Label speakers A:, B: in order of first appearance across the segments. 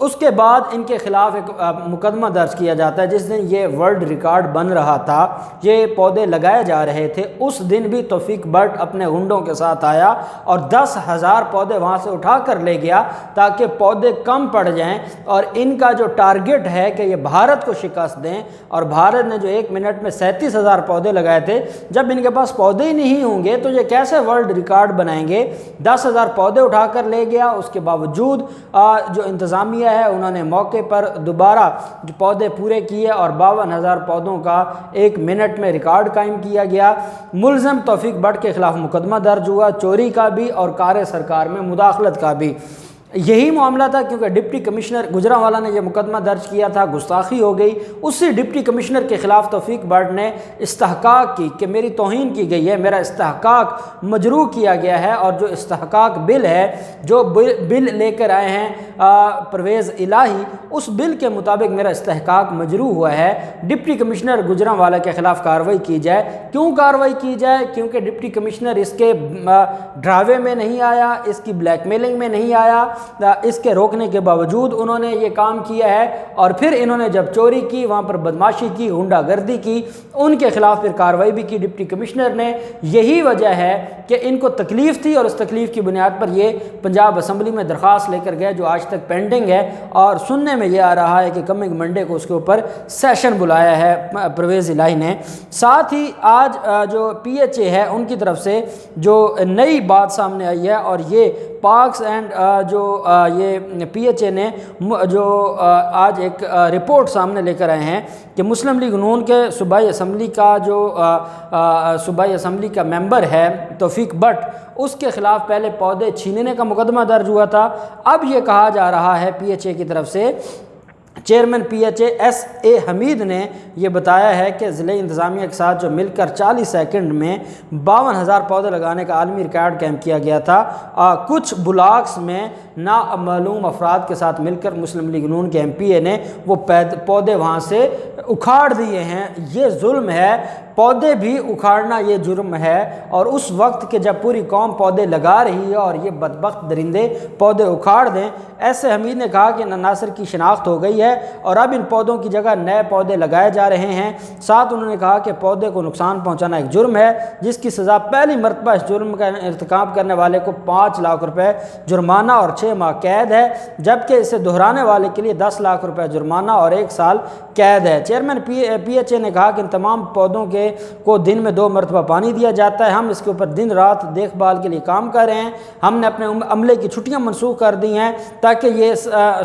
A: اس کے بعد ان کے خلاف ایک مقدمہ درج کیا جاتا ہے۔ جس دن یہ ورلڈ ریکارڈ بن رہا تھا، یہ پودے لگائے جا رہے تھے، اس دن بھی توفیق بٹ اپنے گنڈوں کے ساتھ آیا اور 10,000 پودے وہاں سے اٹھا کر لے گیا تاکہ پودے کم پڑ جائیں، اور ان کا جو ٹارگٹ ہے کہ یہ بھارت کو شکست دیں، اور بھارت نے جو 1 منٹ میں 37,000 پودے لگائے تھے، جب ان کے پاس پودے ہی نہیں ہوں گے تو یہ کیسے ورلڈ ریکارڈ بنائیں گے؟ 10,000 پودے اٹھا کر لے گیا۔ اس کے باوجود جو انتظامیہ ہے انہوں نے موقع پر دوبارہ پودے پورے کیے اور 52,000 پودوں کا 1 منٹ میں ریکارڈ قائم کیا گیا۔ ملزم توفیق بٹ کے خلاف مقدمہ درج ہوا، چوری کا بھی اور کار سرکار میں مداخلت کا بھی۔ یہی معاملہ تھا کیونکہ ڈپٹی کمشنر گجرانوالہ نے یہ مقدمہ درج کیا تھا، گستاخی ہو گئی۔ اسی ڈپٹی کمشنر کے خلاف توفیق بٹ نے استحقاق کی کہ میری توہین کی گئی ہے، میرا استحقاق مجروح کیا گیا ہے، اور جو استحقاق بل ہے، جو بل لے کر آئے ہیں پرویز الہی، اس بل کے مطابق میرا استحقاق مجروح ہوا ہے۔ ڈپٹی کمشنر گجرانوالہ کے خلاف کارروائی کی جائے۔ کیوں کارروائی کی جائے؟ کیونکہ ڈپٹی کمشنر اس کے ڈراوے میں نہیں آیا، اس کی بلیک میلنگ میں نہیں آیا، اس کے روکنے کے باوجود انہوں نے یہ کام کیا ہے، اور پھر انہوں نے جب چوری کی، وہاں پر بدماشی کی، غنڈہ گردی کی، ان کے خلاف پھر کارروائی بھی کی ڈپٹی کمشنر نے۔ یہی وجہ ہے کہ ان کو تکلیف تھی، اور اس تکلیف کی بنیاد پر یہ پنجاب اسمبلی میں درخواست لے کر گئے جو آج تک پینڈنگ ہے، اور سننے میں یہ آ رہا ہے کہ کمنگ منڈے کو اس کے اوپر سیشن بلایا ہے پرویز الہی نے۔ ساتھ ہی آج جو پی ایچ اے ہے ان کی طرف سے جو نئی بات سامنے آئی ہے، اور یہ پارکس اینڈ جو یہ پی ایچ اے نے جو آج ایک رپورٹ سامنے لے کر آئے ہیں کہ مسلم لیگ نون کے صوبائی اسمبلی کا جو صوبائی اسمبلی کا ممبر ہے توفیق بٹ، اس کے خلاف پہلے پودے چھیننے کا مقدمہ درج ہوا تھا۔ اب یہ کہا جا رہا ہے پی ایچ اے کی طرف سے، chairman P H S A Hamid نے یہ بتایا ہے کہ ضلع انتظامیہ کے ساتھ جو مل کر 40 سیکنڈ میں 52,000 پودے لگانے کا عالمی ریکارڈ قائم کیا گیا تھا۔ کچھ بلاکس میں نامعلوم افراد کے ساتھ مل کر مسلم لیگ نون کے ایم پی اے نے وہ پودے وہاں سے اکھاڑ دیے ہیں۔ یہ ظلم ہے، پودے بھی اکھاڑنا یہ جرم ہے، اور اس وقت کہ جب پوری قوم پودے لگا رہی ہے اور یہ بدبخت درندے پودے اکھاڑ دیں۔ ایسے حمید نے کہا کہ ناصر کی شناخت ہو گئی ہے اور اب ان پودوں کی جگہ نئے پودے لگائے جا رہے ہیں۔ ساتھ انہوں نے کہا کہ پودے کو نقصان پہنچانا ایک جرم ہے، جس کی سزا پہلی مرتبہ اس جرم کا ارتکاب کرنے والے کو 5 لاکھ روپے جرمانہ اور 6 ماہ قید ہے، جبکہ اسے دہرانے والے کے لیے 10 لاکھ روپے جرمانہ اور 1 سال قید ہے۔ چیئرمین پی ایچ اے نے کہا کہ ان تمام پودوں کو دن میں 2 مرتبہ پانی دیا جاتا ہے، ہم اس کے اوپر دن رات دیکھ بھال کے لیے کام کر رہے ہیں، ہم نے اپنے عملے کی چھٹیاں منسوخ کر دی ہیں تاکہ یہ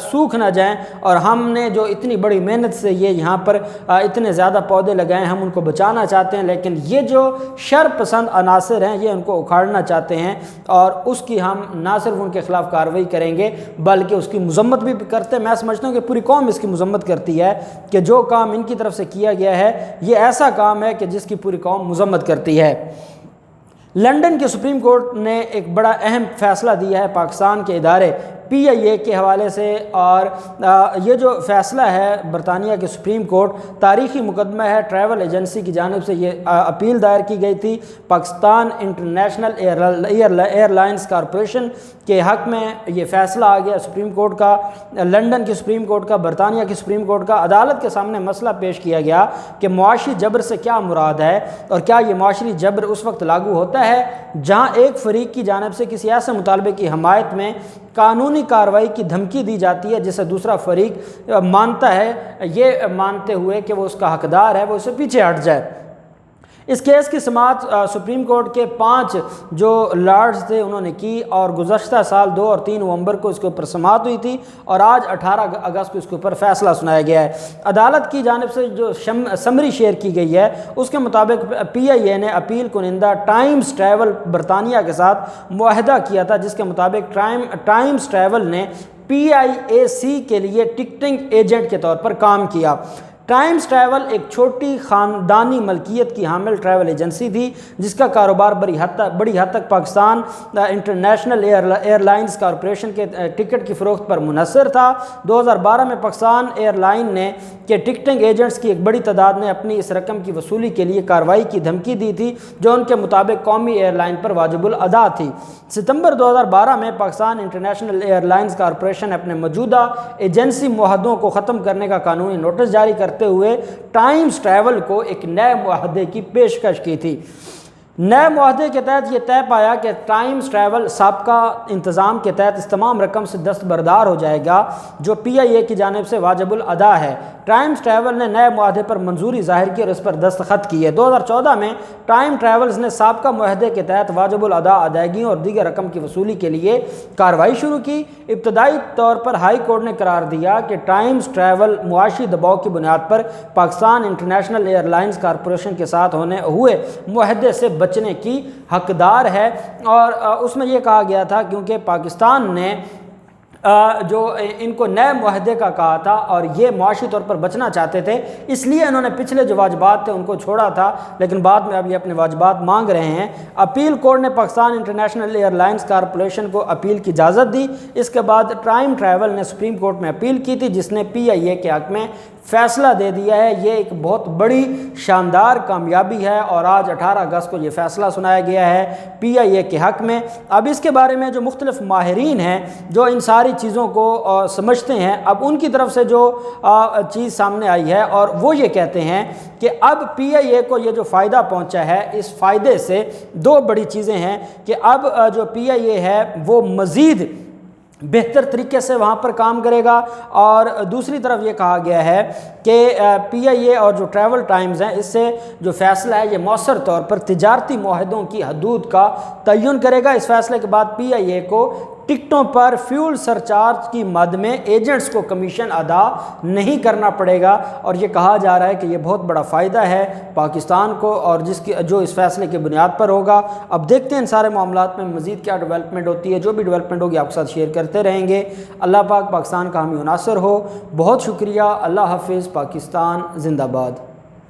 A: سوکھ نہ جائیں، اور ہم نے جو اتنی بڑی محنت سے یہ یہاں پر اتنے زیادہ پودے لگائے ہیں، ہم ان کو بچانا چاہتے ہیں، لیکن یہ جو شر پسند عناصر ہیں یہ ان کو اکھاڑنا چاہتے ہیں، اور اس کی ہم نہ صرف ان کے خلاف کارروائی کریں گے بلکہ اس کی مذمت بھی کرتے ہیں۔ میں سمجھتا ہوں کہ پوری قوم اس کی مذمت کرتی ہے کہ جو کام ان کی طرف سے کیا گیا ہے یہ ایسا کام ہے کہ جس کی پوری قوم مذمت کرتی ہے۔ لندن کے سپریم کورٹ نے ایک بڑا اہم فیصلہ دیا ہے پاکستان کے ادارے پی آئی اے کے حوالے سے، اور یہ جو فیصلہ ہے برطانیہ کے سپریم کورٹ، تاریخی مقدمہ ہے، ٹریول ایجنسی کی جانب سے یہ اپیل دائر کی گئی تھی Pakistan international airlines corporation کے حق میں۔ یہ فیصلہ آ گیا سپریم کورٹ کا، لندن کے سپریم کورٹ کا، برطانیہ کے سپریم کورٹ کا۔ عدالت کے سامنے مسئلہ پیش کیا گیا کہ معاشی جبر سے کیا مراد ہے، اور کیا یہ معاشی جبر اس وقت لاگو ہوتا ہے جہاں ایک فریق کی جانب سے کسی ایسے مطالبے کی حمایت میں قانونی کارروائی کی دھمکی دی جاتی ہے جسے دوسرا فریق مانتا ہے، یہ مانتے ہوئے کہ وہ اس کا حقدار ہے، وہ اسے پیچھے ہٹ جائے۔ اس کیس کی سماعت سپریم کورٹ کے 5 جو لارڈز تھے انہوں نے کی، اور گزشتہ سال 2 اور 3 نومبر کو اس کے اوپر سماعت ہوئی تھی، اور آج 18 اگست کو اس کے اوپر فیصلہ سنایا گیا ہے۔ عدالت کی جانب سے جو سمری شیئر کی گئی ہے اس کے مطابق پی آئی اے نے اپیل کنندہ ٹائمز ٹریول برطانیہ کے ساتھ معاہدہ کیا تھا، جس کے مطابق ٹائمز ٹریول نے پی آئی اے سی کے لیے ٹکٹنگ ایجنٹ کے طور پر کام کیا۔ ٹائمز ٹریول ایک چھوٹی خاندانی ملکیت کی حامل ٹریول ایجنسی تھی جس کا کاروبار بڑی حد تک Pakistan international airlines corporation کے ٹکٹ کی فروخت پر منحصر تھا۔ 2012 میں پاکستان ایئر لائن نے کہ ٹکٹنگ ایجنٹس کی ایک بڑی تعداد نے اپنی اس رقم کی وصولی کے لیے کارروائی کی دھمکی دی تھی جو ان کے مطابق قومی ایئر لائن پر واجب الادا تھی۔ ستمبر 2012 میں Pakistan international airlines corporation نے اپنے موجودہ ایجنسی معاہدوں کو ختم کرنے کا قانونی نوٹس جاری کرتے ہوئے ٹائمز ٹریول کو ایک نئے معاہدے کی پیشکش کی تھی۔ نئے معاہدے کے تحت یہ طے پایا کہ ٹائمز ٹریول سابقہ انتظام کے تحت اس تمام رقم سے دستبردار ہو جائے گا جو پی آئی اے کی جانب سے واجب الادا ہے۔ ٹائمز ٹریول نے نئے معاہدے پر منظوری ظاہر کی اور اس پر دستخط کیے۔ 2014 میں ٹائم ٹریولز نے سابقہ معاہدے کے تحت واجب الادا ادائیگیوں اور دیگر رقم کی وصولی کے لیے کارروائی شروع کی۔ ابتدائی طور پر ہائی کورٹ نے قرار دیا کہ ٹائمز ٹریول معاشی دباؤ کی بنیاد پر Pakistan international airlines corporation کے ساتھ ہوئے معاہدے سے بچنے کی حقدار ہے، اور اس میں یہ کہا گیا تھا کیونکہ پاکستان نے جو ان کو نئے معاہدے کا کہا تھا اور یہ معاشی طور پر بچنا چاہتے تھے، اس لیے انہوں نے پچھلے جو واجبات تھے ان کو چھوڑا تھا، لیکن بعد میں اب یہ اپنے واجبات مانگ رہے ہیں۔ اپیل کورٹ نے Pakistan international airlines corporation کو اپیل کی اجازت دی۔ اس کے بعد ٹائم ٹریول نے سپریم کورٹ میں اپیل کی تھی جس نے پی آئی اے کے حق میں فیصلہ دے دیا ہے۔ یہ ایک بہت بڑی شاندار کامیابی ہے اور آج 18 اگست کو یہ فیصلہ سنایا گیا ہے پی آئی اے کے حق میں۔ اب اس کے بارے میں جو مختلف ماہرین ہیں جو ان ساری چیزوں کو سمجھتے ہیں، اب ان کی طرف سے جو چیز سامنے آئی ہے اور وہ یہ کہتے ہیں کہ اب پی آئی اے کو یہ جو فائدہ پہنچا ہے، اس فائدے سے دو بڑی چیزیں ہیں کہ اب جو پی آئی اے ہے وہ مزید بہتر طریقے سے وہاں پر کام کرے گا، اور دوسری طرف یہ کہا گیا ہے کہ پی آئی اے اور جو ٹریول ٹائمز ہیں اس سے جو فیصلہ ہے یہ مؤثر طور پر تجارتی معاہدوں کی حدود کا تعین کرے گا۔ اس فیصلے کے بعد پی آئی اے کو ٹکٹوں پر فیول سرچارج کی مد میں ایجنٹس کو کمیشن ادا نہیں کرنا پڑے گا، اور یہ کہا جا رہا ہے کہ یہ بہت بڑا فائدہ ہے پاکستان کو اور جو اس فیصلے کی بنیاد پر ہوگا۔ اب دیکھتے ہیں ان سارے معاملات میں مزید کیا ڈیولپمنٹ ہوتی ہے، جو بھی ڈیولپمنٹ ہوگی آپ کے ساتھ شیئر کرتے رہیں گے۔ اللہ پاک پاکستان کا حامی و ناصر ہو۔ بہت شکریہ۔ اللہ حافظ۔ پاکستان زندہ باد۔